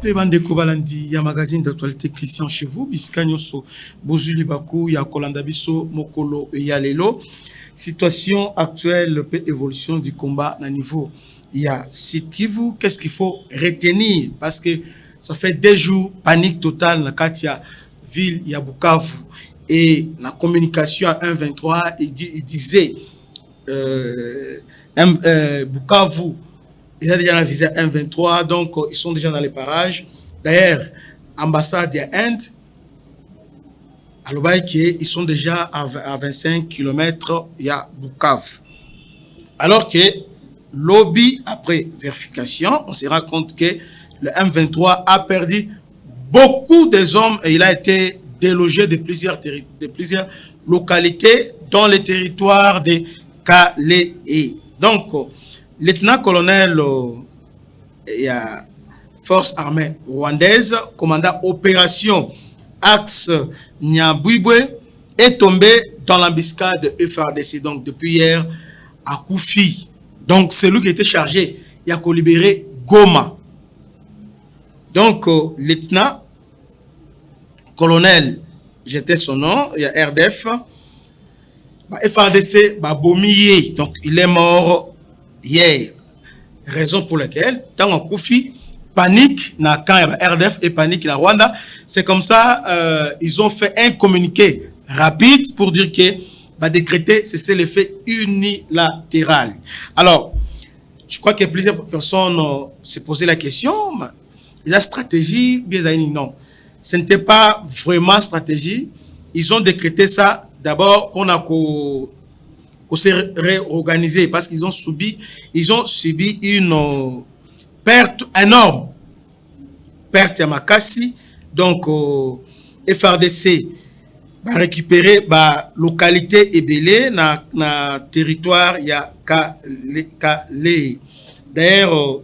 Te bandeko balandi ya magazine d'actualité Christian chez vous Biskanyoso Bozuli Baku ya Kolanda Biso Mokolo ya lelo. Situation actuelle et évolution du combat à niveau. Il y a Sud Kivu, qu'est-ce qu'il faut retenir parce que ça fait 2 jours panique totale dans Katia ville il y a Bukavu et la communication à 1-23 il disait Bukavu ils ont déjà visé 1-23 donc ils sont déjà dans les parages. D'ailleurs ambassade de Inde ils sont déjà à 25 km il y a Bukavu. Alors que lobby après vérification, on se rend compte que le M23 a perdu beaucoup des hommes et il a été délogé de plusieurs localités dans les territoires de Calais. Donc, lieutenant-colonel il y a force armée rwandaise, commandant opération Axe Nyabouibwe, est tombé dans l'embuscade FARDC. Donc, depuis hier, à Koufi. Donc, c'est lui qui était chargé. Il a libéré Goma. Donc, lieutenant, colonel, j'étais son nom, il y a RDF. FARDC, Bomiye. Donc, il est mort hier. Raison pour laquelle, dans un Koufi, panique, quand RDF et panique dans Rwanda, c'est comme ça, ils ont fait un communiqué rapide pour dire que décréter, c'est l'effet unilatéral. Alors, je crois que plusieurs personnes se posaient la question, la stratégie, bien non. Ce n'était pas vraiment stratégie. Ils ont décrété ça d'abord pour se réorganiser parce qu'ils ont subi une perte énorme. Perte à Makassi. Donc, FARDC va récupérer la localité ébélée na territoire il y a Calais. D'ailleurs,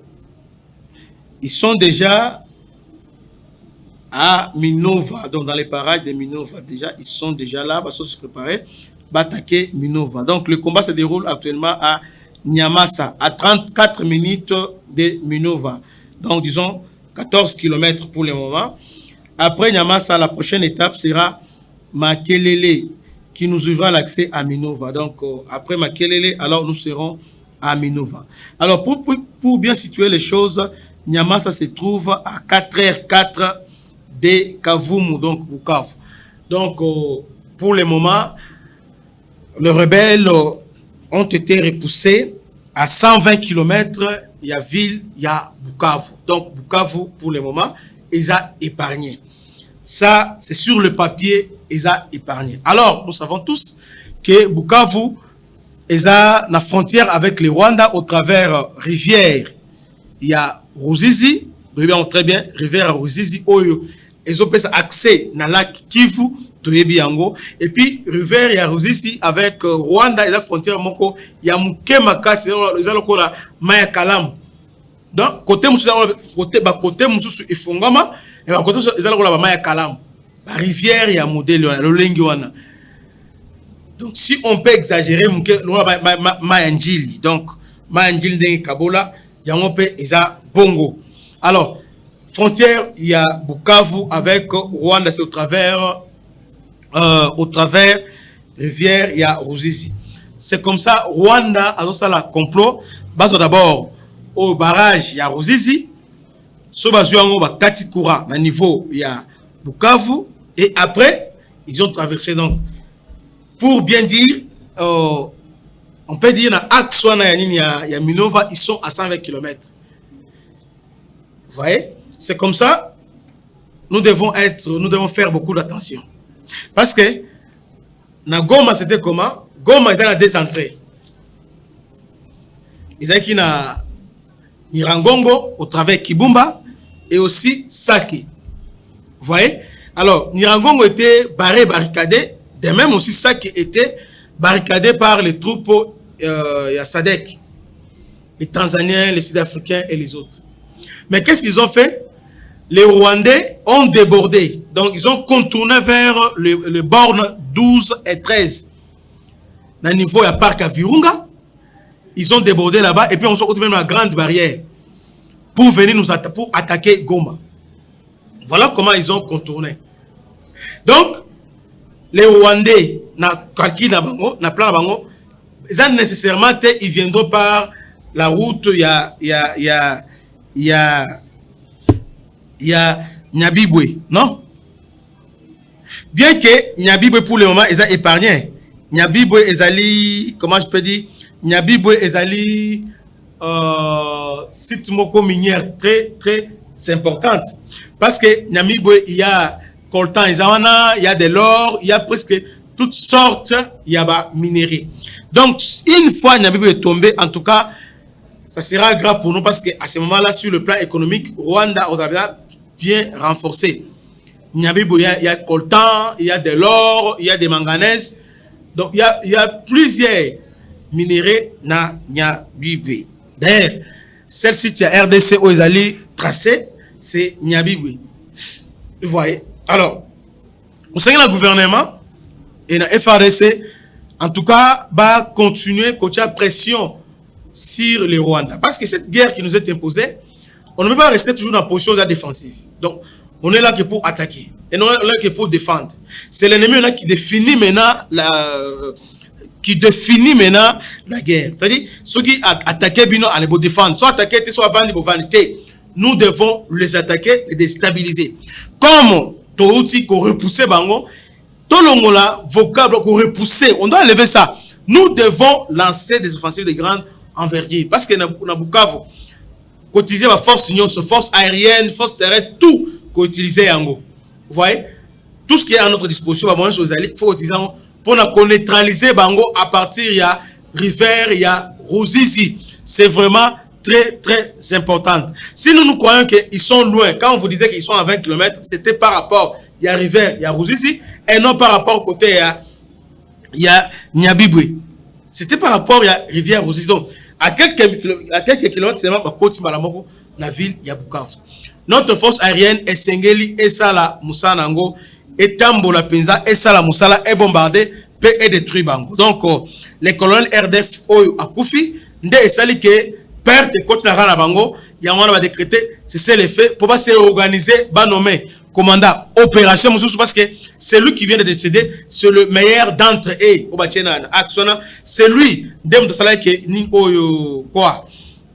ils sont déjà à Minova, donc dans les parages de Minova. Déjà, ils sont déjà là, ils sont se préparer à attaquer Minova. Donc, le combat se déroule actuellement à Nyamassa, à 34 minutes de Minova. Donc, disons 14 km pour le moment. Après Nyamassa, la prochaine étape sera Makelele, qui nous ouvrira l'accès à Minova. Donc, après Makelele, alors nous serons à Minova. Alors, pour bien situer les choses, Nyamassa se trouve à 4h04 de Kavumu, donc Bukavu. Donc, pour le moment, les rebelles ont été repoussés à 120 km. Il y a ville, il y a Bukavu. Donc, Bukavu, pour le moment, ils ont épargné. Ça, c'est sur le papier, ils ont épargné. Alors, nous savons tous que Bukavu est à la frontière avec le Rwanda au travers rivière. Il y a Ruzizi, très bien, rivière Ruzizi, ils ont accès dans le lac Kivu, et puis rivière il y a Ruzizi avec Rwanda, et la frontière, il y a Mukemaka, c'est là, Maya Kalam. Donc, côté Moussou, il faut et à côté ils allaient la Maya Kalam. La rivière il y a modèle le Lengiwana. Donc si on peut exagérer Maya Njili. Donc Maya Njili de Kabola, il y a un peu Eza Bongo. Alors frontière il y a Bukavu avec Rwanda, c'est au travers rivière il y a Ruzizi. C'est comme ça Rwanda a ça la complot. Base d'abord au barrage il y a Ruzizi. Katikura à niveau il y a Bukavu et après ils ont traversé. Donc pour bien dire on peut dire na axe il y a Minova, ils sont à 120 km. Vous voyez, c'est comme ça nous devons faire beaucoup d'attention parce que na Goma c'était comment? Goma était à 2 entrées. Ils étaient qui na Nirangongo au travers Kibumba et aussi Sake. Vous voyez? Alors, Nirangongo était barricadé, de même aussi Sake était barricadé par les troupes Sadek, les Tanzaniens, les Sud-Africains et les autres. Mais qu'est-ce qu'ils ont fait? Les Rwandais ont débordé. Donc, ils ont contourné vers le borne 12 et 13. Dans le niveau, il y a Parc à Virunga. Ils ont débordé là-bas et puis on se retrouve dans la grande barrière pour venir pour attaquer Goma. Voilà comment ils ont contourné. Donc, les Rwandais, na calcul na bango, na plan na bango, nécessairement, ils viendront par la route, il y a Nyabibwe, non? Bien que Nyabibwe pour le moment, ils ont épargné. Nyabibwe, ezali, comment je peux dire? Nyabibwe, ezali, site moko minière très, très importante. Parce que Nyabibwe, il y a coltan, il y a de l'or, il y a presque toutes sortes, il y a minerais. Donc, une fois Nyabibwe est tombé, en tout cas, ça sera grave pour nous parce qu'à ce moment-là, sur le plan économique, Rwanda a bien renforcé. Nyabibwe, il y a coltan, il y a de l'or, il y a des manganèses. Donc, il y a plusieurs minéraux na Nyabibwe. D'ailleurs, celle-ci, il y a RDC où ils allaient tracer, c'est Nyabibwe. Vous voyez? Alors, au sein du gouvernement et la FRDC, en tout cas, va continuer à pression sur le Rwanda. Parce que cette guerre qui nous est imposée, on ne peut pas rester toujours dans la position de la défensive. Donc, on est là que pour attaquer. Et non là que pour défendre. C'est l'ennemi qui définit maintenant la guerre. C'est-à-dire, ceux qui attaquent, ils vont défendre. Soit attaquer, soit vendre, ils vont vendre. Nous devons les attaquer et déstabiliser. Comme Touti qu'on repoussait Bango, tout le monde vocable qu'on repoussait, on doit enlever ça. Nous devons lancer des offensives de grande envergure. Parce que dans Bukavu, utiliser la force force aérienne, force terrestre, tout qu'on utilise Yango. Vous voyez? Tout ce qui est à notre disposition, il faut utiliser pour neutraliser Bango à partir il y a River, il y a Ruzizi. C'est vraiment très, très important. Si nous croyons qu'ils sont loin, quand on vous disait qu'ils sont à 20 km, c'était par rapport, il y a River, il y a Ruzizi, et non par rapport au côté, il y a Nyabibwe. C'était par rapport à Rivière Ruzizi. Donc, à quelques kilomètres, c'est même à côté de la ville, il y a Bukavu. Notre force aérienne est Sengeli, et Sala Moussanango, et Tambola Penza, et Sala Moussala, est bombardé, et détruit Bango. Donc, les colonels RDF, Oyo, Akoufi, Nde et Sali, que perte côté na Bango, il y a un décrété, c'est l'effet, pour pas se réorganiser, va nommer commandant opération, parce que c'est lui qui vient de décéder, c'est le meilleur d'entre eux, c'est lui, Dem de Salah, qui Oyo, quoi,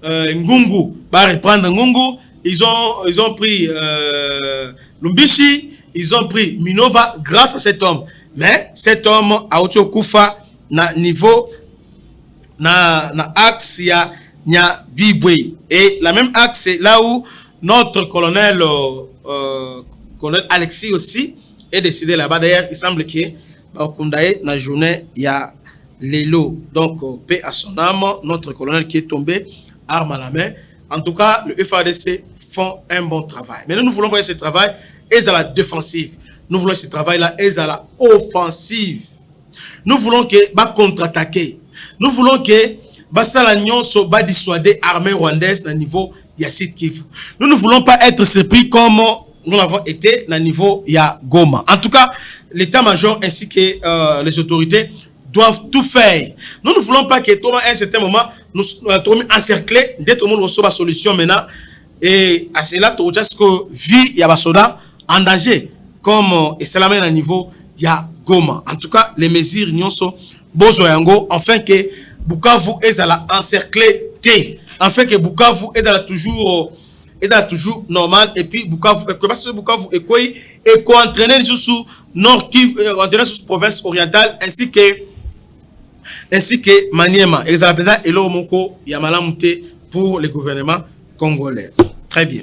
Ngungu, va reprendre Ngungu. Ils ont pris Lumbishi, ils ont pris Minova grâce à cet homme. Mais cet homme a été Koufa na niveau na axe ya Nyabibwe. Et la même axe, c'est là où notre colonel Alexis aussi est décédé là-bas. D'ailleurs, il semble qu'il y na journée il y a Lelo. Donc, paix à son âme, notre colonel qui est tombé, arme à la main. En tout cas, le FADC font un bon travail. Mais nous voulons voir ce travail et à la défensive. Nous voulons ce travail-là et à la offensive. Nous voulons que va contre-attaquer. Nous voulons que Bassalagnon soit dissuadé armée rwandaise à niveau Yassid Kivu. Nous ne voulons pas être surpris comme nous l'avons été à niveau ya Goma. En tout cas, l'état-major ainsi que les autorités doivent tout faire. Nous ne voulons pas que à un certain moment nous soyons encerclés, dès tout le monde reçoit la solution maintenant. Et à cela, tout ce que vie y a soda en danger, comme et c'est la même à niveau il y a Goma. En tout cas, les mesures n'y sont besoin afin que Bukavu est à la encerclé, afin que Bukavu est à la toujours normal et puis Bukavu parce que Bukavu est quoi et qu'on entraîner sous nord qui entraîner sous province orientale ainsi que Maniema et Zabeda et l'Omoko Yamalamute pour le gouvernement congolais. Très bien.